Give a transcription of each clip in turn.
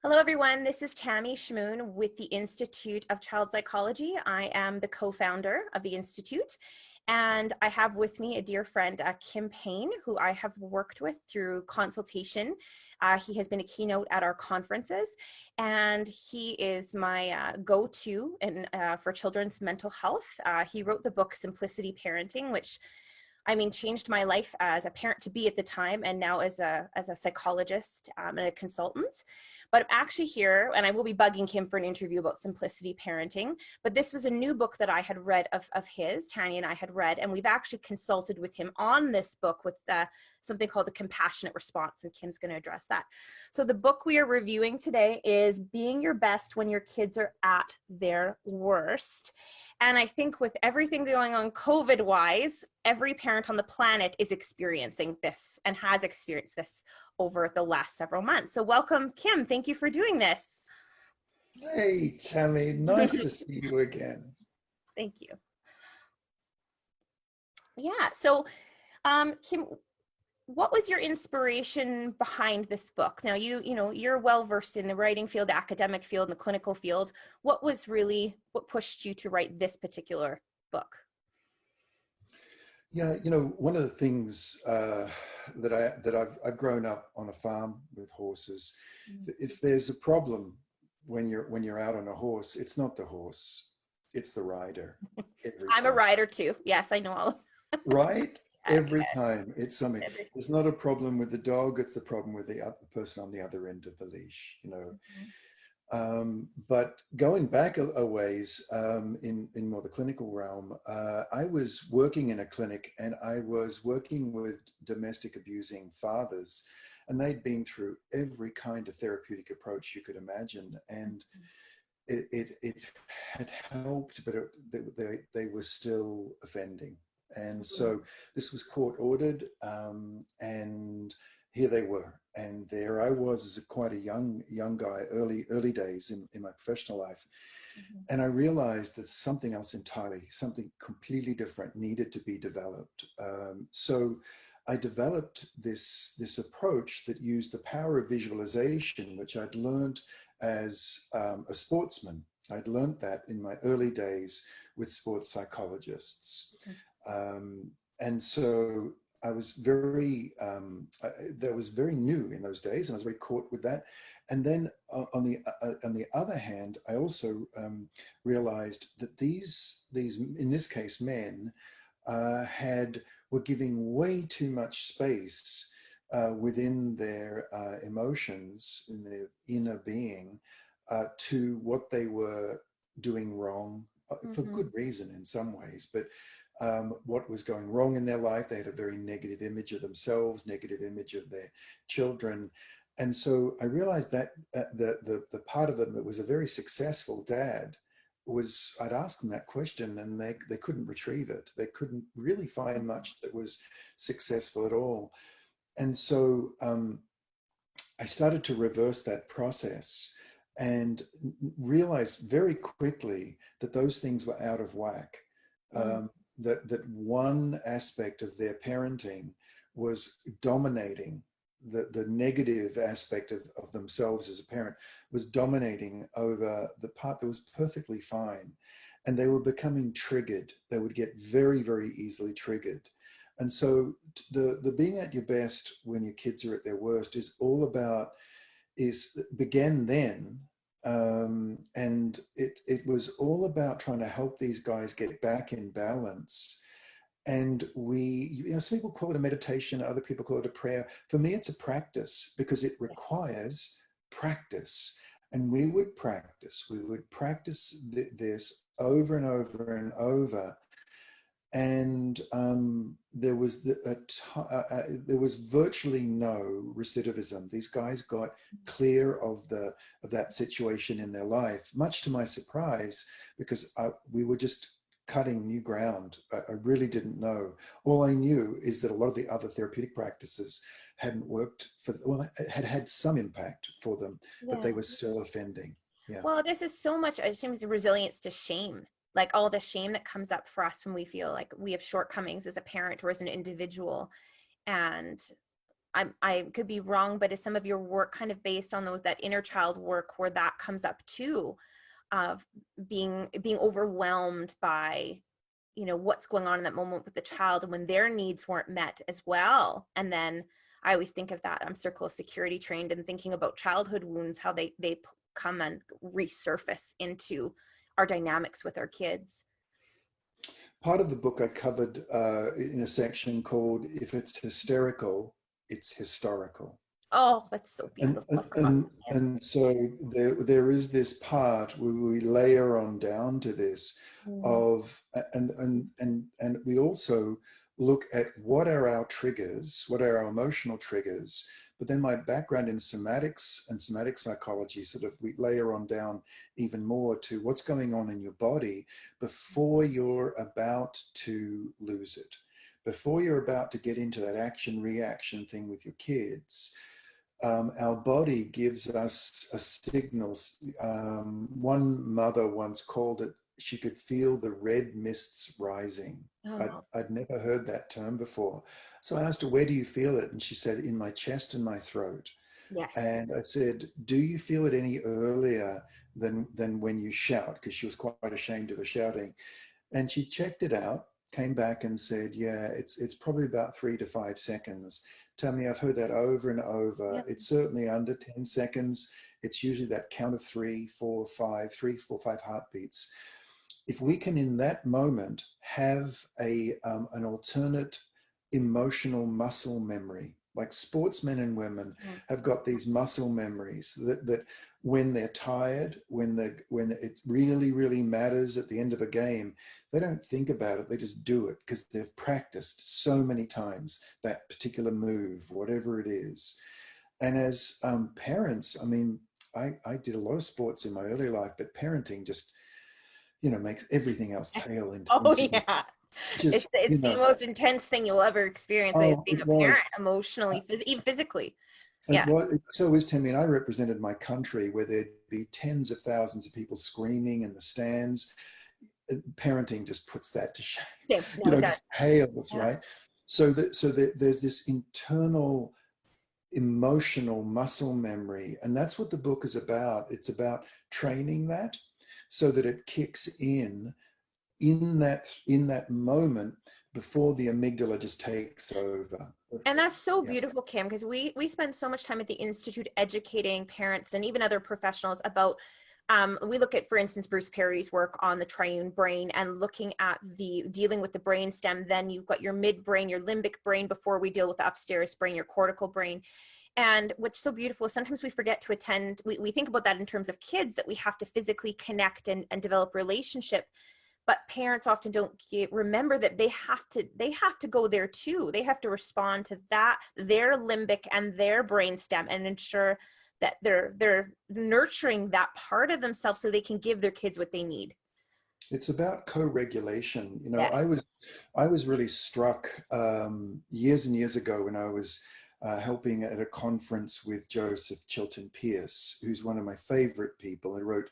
Hello, everyone. This is Tammy Schamuhn with the Institute of Child Psychology. I am the co-founder of the Institute, and I have with me a dear friend, Kim Payne, who I have worked with through consultation. He has been a keynote at our conferences, and he is my go-to for children's mental health. He wrote the book Simplicity Parenting, which changed my life as a parent-to-be at the time, and now as a psychologist and a consultant. But I'm actually here, and I will be bugging Kim for an interview about simplicity parenting. But this was a new book that I had read of his, Tanya and I had read, and we've actually consulted with him on this book with something called the compassionate response, and Kim's going to address that. So the book we are reviewing today is Being Your Best When Your Kids Are at Their Worst. And I think with everything going on COVID-wise, every parent on the planet is experiencing this and has experienced this over the last several months. So welcome, Kim. Thank you for doing this. Hey, Tammy. Nice to see you again. Thank you. Yeah. So, Kim, what was your inspiration behind this book? Now, you're well versed in the writing field, the academic field, and the clinical field. What pushed you to write this particular book? Yeah, one of the things that I've grown up on a farm with horses. If there's a problem when you're out on a horse, it's not the horse, it's the rider. I'm a rider too. Yes, I know all. Right? Every time it's something. It's not a problem with the dog, it's the problem with the person on the other end of the leash, But going back a ways in more the clinical realm, I was working in a clinic and I was working with domestic abusing fathers, and they'd been through every kind of therapeutic approach you could imagine. And it had helped, but they were still offending. And so this was court ordered, and here they were. And there I was as quite a young guy, early days in my professional life. And I realized that something else entirely, something completely different needed to be developed. So I developed this approach that used the power of visualization, which I'd learned as a sportsman. I'd learned that in my early days with sports psychologists. And so I was that was very new in those days, and I was very caught with that. And then on the other hand, I also realized that these in this case men were giving way too much space within their emotions, in their inner being, to what they were doing wrong, for good reason in some ways, but what was going wrong in their life. They had a very negative image of themselves, negative image of their children. And so I realized that the part of them that was a very successful dad was, I'd ask them that question and they couldn't retrieve it. They couldn't really find much that was successful at all. And so I started to reverse that process and realized very quickly that those things were out of whack. That one aspect of their parenting was dominating, the negative aspect of themselves as a parent was dominating over the part that was perfectly fine. And they were becoming triggered. They would get very, very easily triggered. And so the being at your best when your kids are at their worst began then. And it was all about trying to help these guys get back in balance. And some people call it a meditation, other people call it a prayer. For me, it's a practice because it requires practice. And we would practice this over and over and over. And there was virtually no recidivism. These guys got clear of that situation in their life, much to my surprise, because we were just cutting new ground. I really didn't know. All I knew is that a lot of the other therapeutic practices hadn't worked had some impact for them, but they were still offending. Yeah. Well, this is so much, it seems, the resilience to shame. Like all the shame that comes up for us when we feel like we have shortcomings as a parent or as an individual. And I could be wrong, but is some of your work kind of based on that inner child work where that comes up too, of being overwhelmed by, you know, what's going on in that moment with the child and when their needs weren't met as well? And then I always think of that, I'm circle of security trained, and thinking about childhood wounds, how they come and resurface into our dynamics with our kids. Part of the book I covered in a section called "If It's Hysterical, It's Historical." Oh, that's so And, beautiful. and, I forgot and, that. and so there is this part where we layer on down to this Mhm. of, and we also look at what are our triggers, what are our emotional triggers. But then my background in somatics and somatic psychology, sort of we layer on down even more to what's going on in your body before you're about to lose it, before you're about to get into that action reaction thing with your kids. Our body gives us a signal. One mother once called it, she could feel the red mists rising. Oh, I'd never heard that term before. So I asked her, where do you feel it? And she said, in my chest and my throat. yes. And I said, do you feel it any earlier than when you shout? Because she was quite ashamed of her shouting. And she checked it out, came back and said, yeah, it's probably about 3 to 5 seconds. Tammy, I've heard that over and over. Yep. It's certainly under 10 seconds. It's usually that count of 3, 4, 5 heartbeats. If we can, in that moment, have an alternate emotional muscle memory, like sportsmen and women Mhm. have got these muscle memories that when they're tired, when it really, really matters at the end of a game, they don't think about it, they just do it because they've practiced so many times that particular move, whatever it is. And as parents, I mean, I did a lot of sports in my early life, but parenting just, makes everything else pale into Oh insignificant. yeah. Just, It's the most intense thing you'll ever experience as oh, being it a was. parent, emotionally, even physically. It Yeah. was, so is Timmy, and I represented my country where there'd be tens of thousands of people screaming in the stands. Parenting just puts that to shame, Same. No, it does. just pales, Yeah. right? So that there's this internal emotional muscle memory, and that's what the book is about. It's about training that so that it kicks in that moment before the amygdala just takes over. And that's so Yeah. beautiful, Kim, because we spend so much time at the Institute educating parents and even other professionals about, we look at, for instance, Bruce Perry's work on the triune brain and looking at the dealing with the brain stem. Then you've got your midbrain, your limbic brain before we deal with the upstairs brain, your cortical brain. And what's so beautiful is sometimes we forget to attend, we think about that in terms of kids, that we have to physically connect and develop relationship, but parents often don't remember that they have to go there too. They have to respond to that, their limbic and their brainstem, and ensure that they're nurturing that part of themselves so they can give their kids what they need. It's about co-regulation. Yeah. I was really struck years and years ago when I was helping at a conference with Joseph Chilton Pearce, who's one of my favorite people. He wrote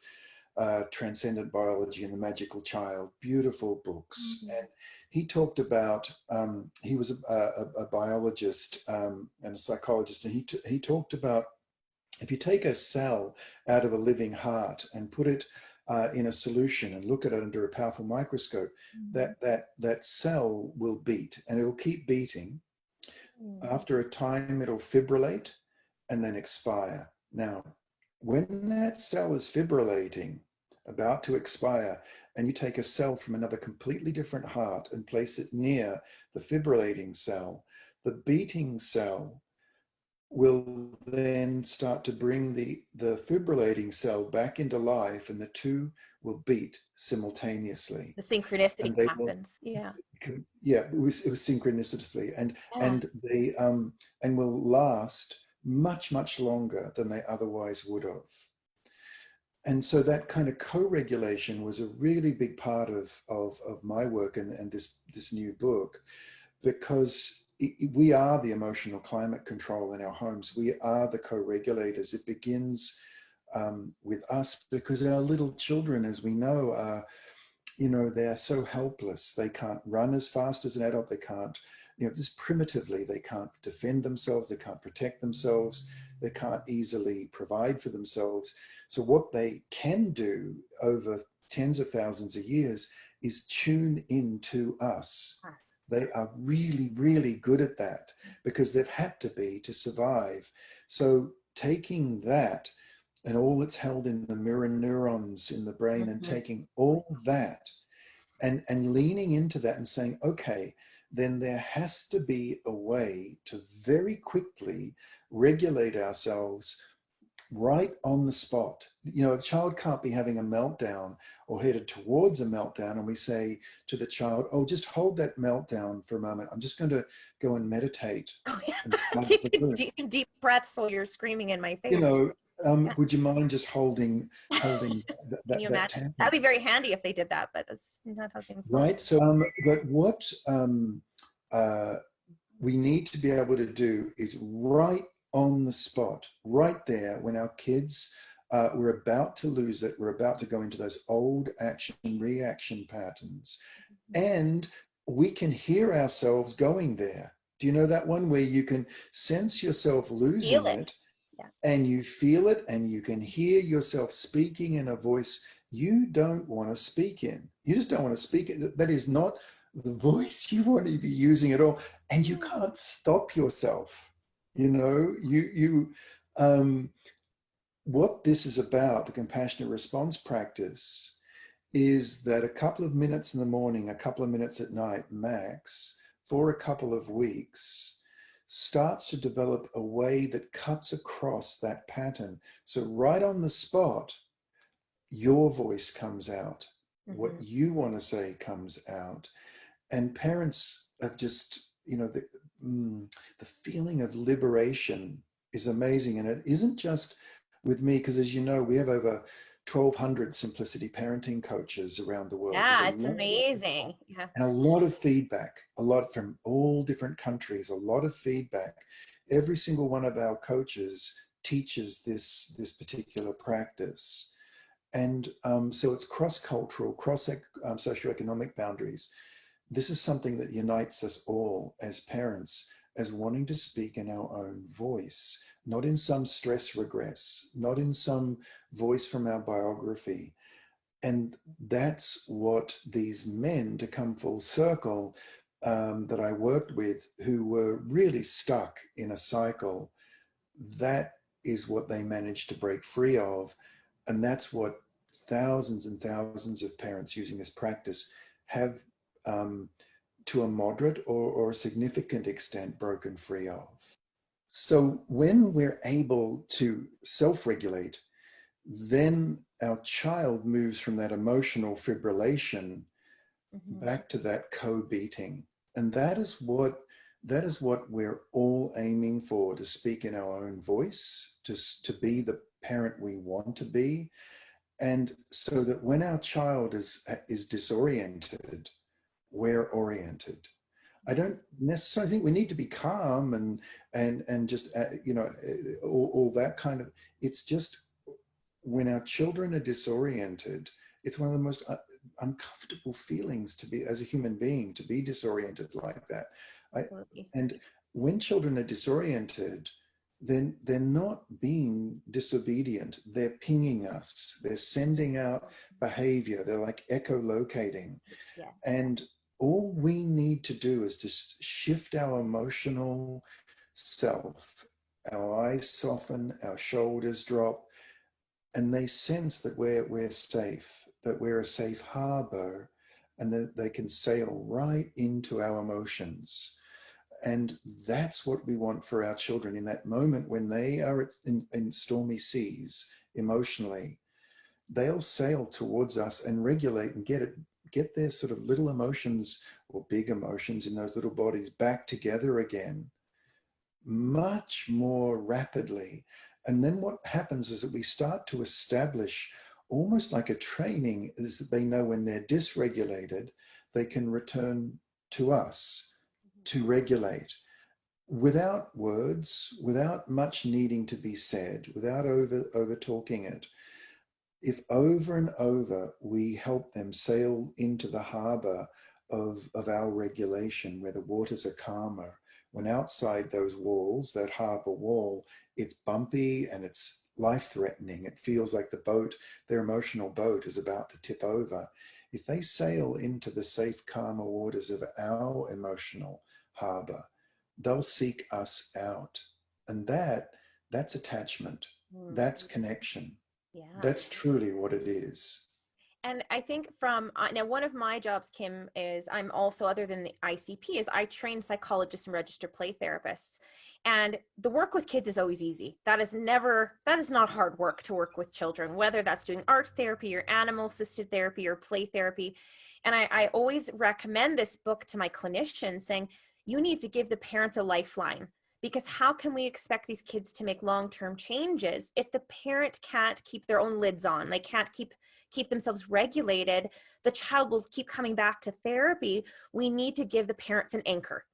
Transcendent Biology and the Magical Child, beautiful books. Mhm. And he talked about, he was a biologist and a psychologist, and he talked about if you take a cell out of a living heart and put it in a solution and look at it under a powerful microscope, Mhm. that cell will beat, and it'll keep beating. Mhm. After a time, it'll fibrillate and then expire. Now, when that cell is fibrillating, about to expire, and you take a cell from another completely different heart and place it near the fibrillating cell, the beating cell will then start to bring the fibrillating cell back into life, and the two will beat simultaneously. The synchronicity And they will, happens. Yeah. yeah, it was synchronicity, and Yeah. and they and will last much, much longer than they otherwise would have. And so that kind of co-regulation was a really big part of my work and this new book, because we are the emotional climate control in our homes. We are the co-regulators. It begins with us, because our little children, as we know, are, they're so helpless. They can't run as fast as an adult. They can't, just primitively, they can't defend themselves, they can't protect themselves, they can't easily provide for themselves. So what they can do over tens of thousands of years is tune into us. They are really, really good at that because they've had to be to survive. So taking that and all that's held in the mirror neurons in the brain and taking all that and leaning into that and saying, okay, then there has to be a way to very quickly regulate ourselves right on the spot. A child can't be having a meltdown or headed towards a meltdown, and we say to the child, oh, just hold that meltdown for a moment. I'm just going to go and meditate. Oh, yeah. And Take deep breaths while you're screaming in my face. Yeah. would you mind just holding Can you that imagine? tempo? That'd be very handy if they did that, but that's not how things work. Right. So, but what we need to be able to do is right on the spot, right there, when our kids, we're about to lose it, we're about to go into those old action reaction patterns, and we can hear ourselves going there. Do you know that one where you can sense yourself losing it? Yeah. And you feel it, and you can hear yourself speaking in a voice you don't want to speak in. You just don't want to speak it. That is not the voice you want to be using at all. And you can't stop yourself. What this is about, the compassionate response practice, is that a couple of minutes in the morning, a couple of minutes at night max, for a couple of weeks, starts to develop a way that cuts across that pattern. So right on the spot, your voice comes out. What you want to say comes out. And parents have just, the feeling of liberation is amazing. And it isn't just with me, because as you know, we have over 1,200 simplicity parenting coaches around the world. Yeah, it's amazing. Yeah. And a lot of feedback, a lot from all different countries, a lot of feedback. Every single one of our coaches teaches this particular practice. And so it's cross-cultural, socioeconomic boundaries. This is something that unites us all as parents, as wanting to speak in our own voice, not in some stress regress, not in some voice from our biography. And that's what these men, to come full circle, that I worked with, who were really stuck in a cycle, that is what they managed to break free of. And that's what thousands and thousands of parents using this practice have, to a moderate or a significant extent, broken free of. So when we're able to self-regulate, then our child moves from that emotional fibrillation back to that co-beating. And that is what we're all aiming for, to speak in our own voice, to be the parent we want to be. And so that when our child is disoriented, we're oriented. I don't necessarily think we need to be calm and just, all that kind of, it's just when our children are disoriented, it's one of the most uncomfortable feelings to be, as a human being, to be disoriented like that. And when children are disoriented, then they're not being disobedient. They're pinging us. They're sending out behavior. They're like echolocating. Yeah. And all we need to do is just shift our emotional self. Our eyes soften, our shoulders drop, and they sense that we're safe, that we're a safe harbor, and that they can sail right into our emotions. And that's what we want for our children in that moment when they are in stormy seas emotionally. They'll sail towards us and regulate and get their sort of little emotions or big emotions in those little bodies back together again much more rapidly. And then what happens is that we start to establish almost like a training, is that they know when they're dysregulated, they can return to us to regulate without words, without much needing to be said, without over talking it. If over and over we help them sail into the harbor of our regulation, where the waters are calmer. When outside those walls, that harbor wall, it's bumpy and it's life-threatening. It feels like the boat, their emotional boat, is about to tip over. If they sail into the safe, calmer waters of our emotional harbor, they'll seek us out. And that's attachment. That's connection. Yeah. That's truly what it is. And I think from now, one of my jobs, Kim, is I'm also, other than the ICP, is I train psychologists and registered play therapists. And the work with kids is always easy. That is not hard work to work with children, whether that's doing art therapy or animal assisted therapy or play therapy. And I always recommend this book to my clinicians, saying, you need to give the parents a lifeline. Because how can we expect these kids to make long-term changes if the parent can't keep their own lids on? They can't keep themselves regulated. The child will keep coming back to therapy. We need to give the parents an anchor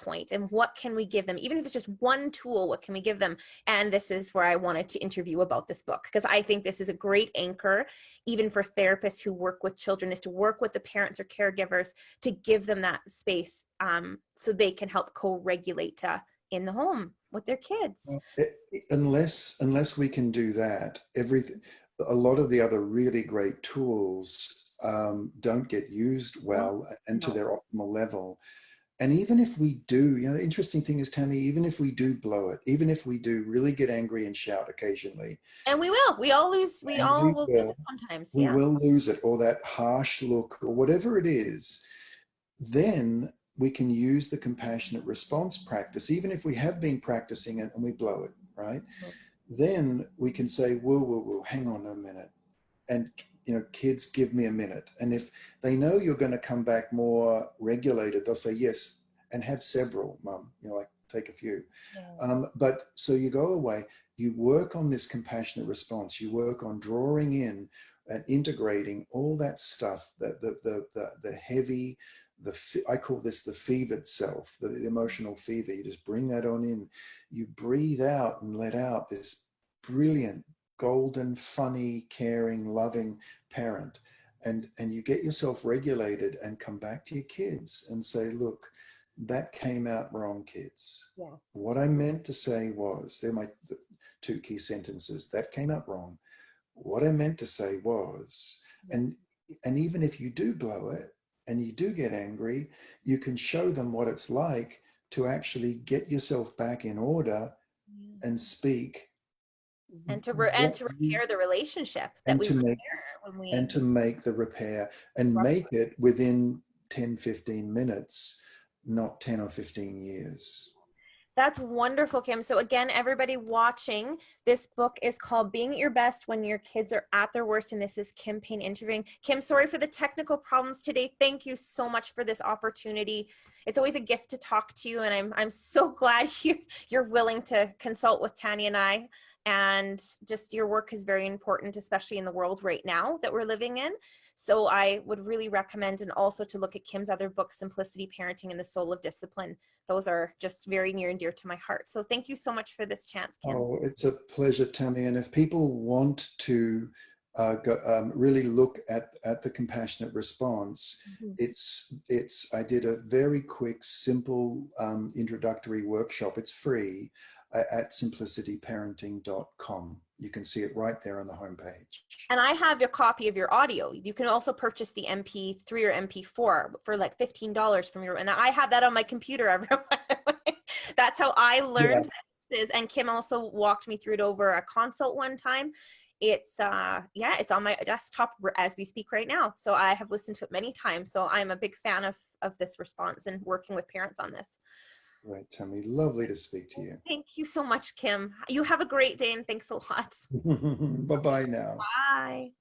point. And what can we give them? Even if it's just one tool, what can we give them? And this is where I wanted to interview about this book, because I think this is a great anchor, even for therapists who work with children, is to work with the parents or caregivers to give them that space, so they can help co-regulate in the home with their kids. Unless we can do that, a lot of the other really great tools don't get used well and to their optimal level. And even if we do, the interesting thing is, Tammy, even if we do blow it, even if we do really get angry and shout occasionally, and we all will lose it sometimes. We will lose it, or that harsh look, or whatever it is. Then we can use the compassionate response practice, even if we have been practicing it and we blow it, right? Then we can say, whoa, whoa, whoa, hang on a minute. And, kids, give me a minute. And if they know you're going to come back more regulated, they'll say yes, and have several, Mum, like take a few. But so you go away, you work on this compassionate response, you work on drawing in and integrating all that stuff, the heavy, I call this the fevered self, the emotional fever. You just bring that on in. You breathe out and let out this brilliant, golden, funny, caring, loving parent. And you get yourself regulated and come back to your kids and say, look, that came out wrong, kids. Yeah. What I meant to say was, they're my two key sentences. That came out wrong. What I meant to say was, and even if you do blow it, and you do get angry, you can show them what it's like to actually get yourself back in order and speak. And to repair the relationship that we repair when we... And to make the repair and make it within 10, 15 minutes, not 10 or 15 years. That's wonderful, Kim. So again, everybody watching, this book is called Being at Your Best When Your Kids Are at Their Worst, and this is Kim Payne interviewing. Kim, sorry for the technical problems today. Thank you so much for this opportunity. It's always a gift to talk to you, and I'm so glad you're willing to consult with Tanya and I. And just your work is very important, especially in the world right now that we're living in. So I would really recommend, and also to look at Kim's other books, Simplicity Parenting and The Soul of Discipline. Those are just very near and dear to my heart. So thank you so much for this chance, Kim. Oh, it's a pleasure, Tammy. And if people want to really look at the compassionate response, I did a very quick, simple introductory workshop. It's free at simplicityparenting.com. You can see it right there on the homepage. And I have a copy of your audio. You can also purchase the MP3 or MP4 for like $15 from and I have that on my computer, everyone. That's how I learned this. And Kim also walked me through it over a consult one time. It's it's on my desktop as we speak right now. So I have listened to it many times. So I'm a big fan of this response and working with parents on this. Right, Tammy. Lovely to speak to you. Thank you so much, Kim. You have a great day, and thanks a lot. Bye-bye now. Bye.